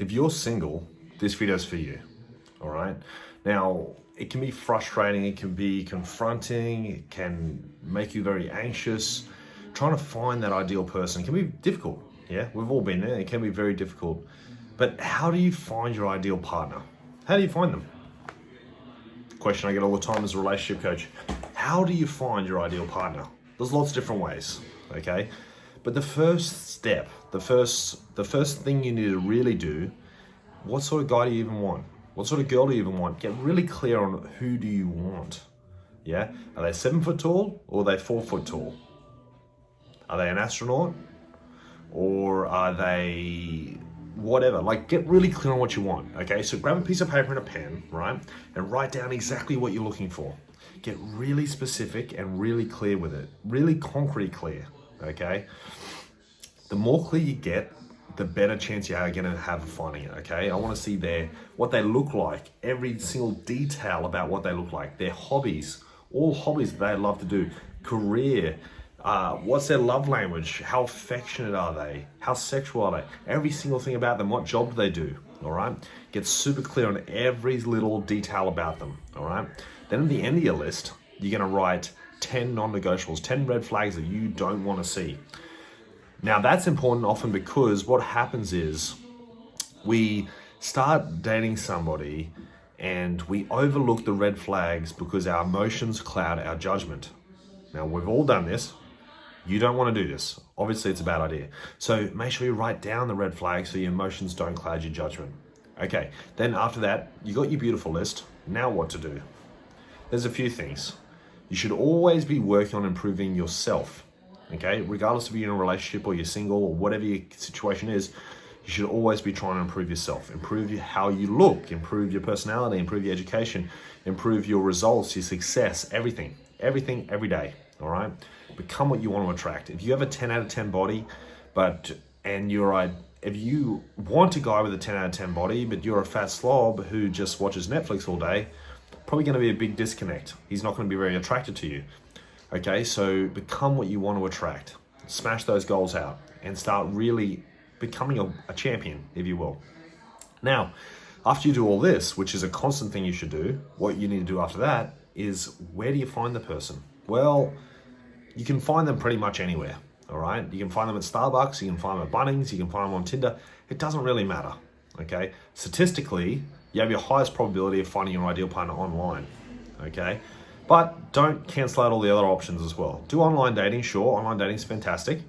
if you're single, this video's for you, all right? Now, it can be frustrating, it can be confronting, it can make you very anxious. Trying to find that ideal person can be difficult, yeah? We've all been there, it can be very difficult. But how do you find your ideal partner? How do you find them? Question I get all the time as a relationship coach. How do you find your ideal partner? There's lots of different ways, okay? But the first step, the first thing you need to really do, what sort of guy do you even want? What sort of girl do you even want? Get really clear on who do you want, yeah? Are they 7 foot tall or are they 4 foot tall? Are they an astronaut or are they whatever? Like, get really clear on what you want, okay? So grab a piece of paper and a pen, right? And write down exactly what you're looking for. Get really specific and really clear with it. Really concrete clear, okay? The more clear you get, the better chance you are gonna have of finding it, okay? I wanna see what they look like, every single detail about what they look like, their hobbies, all hobbies they love to do, career, what's their love language, how affectionate are they, how sexual are they, every single thing about them, what job do they do, all right? Get super clear on every little detail about them, all right? Then at the end of your list, you're gonna write 10 non-negotiables, 10 red flags that you don't wanna see. Now that's important often because what happens is we start dating somebody and we overlook the red flags because our emotions cloud our judgment. Now we've all done this. You don't want to do this. Obviously it's a bad idea. So make sure you write down the red flags so your emotions don't cloud your judgment. Okay, then after that, you got your beautiful list. Now what to do? There's a few things. You should always be working on improving yourself. Okay, regardless if you're in a relationship or you're single or whatever your situation is, you should always be trying to improve yourself, improve how you look, improve your personality, improve your education, improve your results, your success, everything, every day, all right? Become what you want to attract. If you have a 10 out of 10 body, if you want a guy with a 10 out of 10 body, but you're a fat slob who just watches Netflix all day, probably going to be a big disconnect. He's not going to be very attracted to you. Okay, so become what you want to attract. Smash those goals out and start really becoming a champion, if you will. Now, after you do all this, which is a constant thing you should do, what you need to do after that is, where do you find the person? Well, you can find them pretty much anywhere, all right? You can find them at Starbucks, you can find them at Bunnings, you can find them on Tinder. It doesn't really matter, okay? Statistically, you have your highest probability of finding your ideal partner online, okay? But don't cancel out all the other options as well. Do online dating, sure, online dating is fantastic.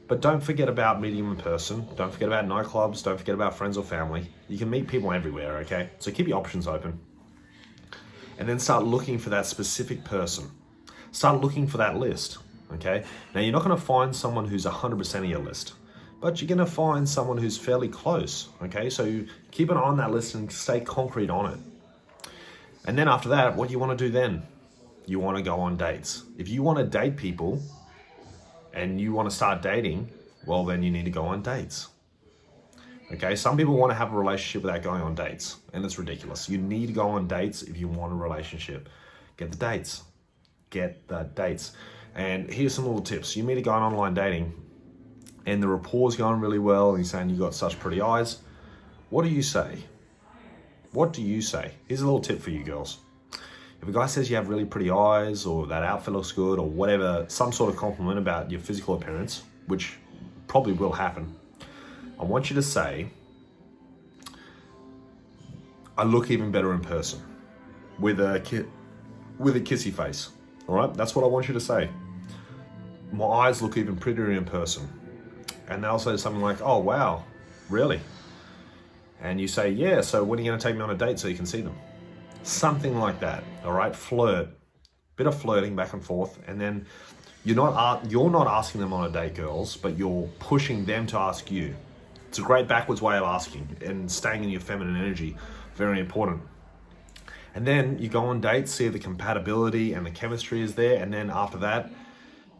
But don't forget about meeting them in person. Don't forget about nightclubs. Don't forget about friends or family. You can meet people everywhere, okay? So keep your options open. And then start looking for that specific person. Start looking for that list, okay? Now, you're not gonna find someone who's 100% of your list, but you're gonna find someone who's fairly close, okay? So keep an eye on that list and stay concrete on it. And then after that, what do you want to do then? You want to go on dates. If you want to date people and you want to start dating, well, then you need to go on dates. Okay, some people want to have a relationship without going on dates, and it's ridiculous. You need to go on dates if you want a relationship. Get the dates. Get the dates. And here's some little tips. You meet a guy on online dating and the rapport's going really well and he's saying you got such pretty eyes. What do you say? What do you say? Here's a little tip for you girls. If a guy says you have really pretty eyes or that outfit looks good or whatever, some sort of compliment about your physical appearance, which probably will happen, I want you to say, I look even better in person, with a kissy face, all right? That's what I want you to say. My eyes look even prettier in person. And they'll say something like, oh, wow, really? And you say, yeah, so when are you gonna take me on a date so you can see them? Something like that, all right? Flirt, bit of flirting back and forth, and then you're not asking them on a date, girls, but you're pushing them to ask you. It's a great backwards way of asking and staying in your feminine energy, very important. And then you go on dates, see if the compatibility and the chemistry is there, and then after that,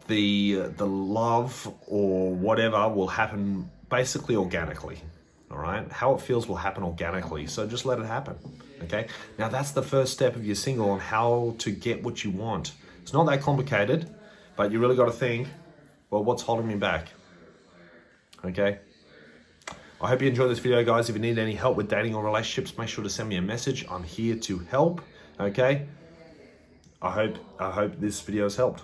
the love or whatever will happen basically organically. All right, how it feels will happen organically, so just let it happen, okay? Now that's the first step if you're single on how to get what you want. It's not that complicated, but you really got to think, well, what's holding me back, okay? I hope you enjoyed this video, guys. If you need any help with dating or relationships, make sure to send me a message. I'm here to help, okay? I hope this video has helped.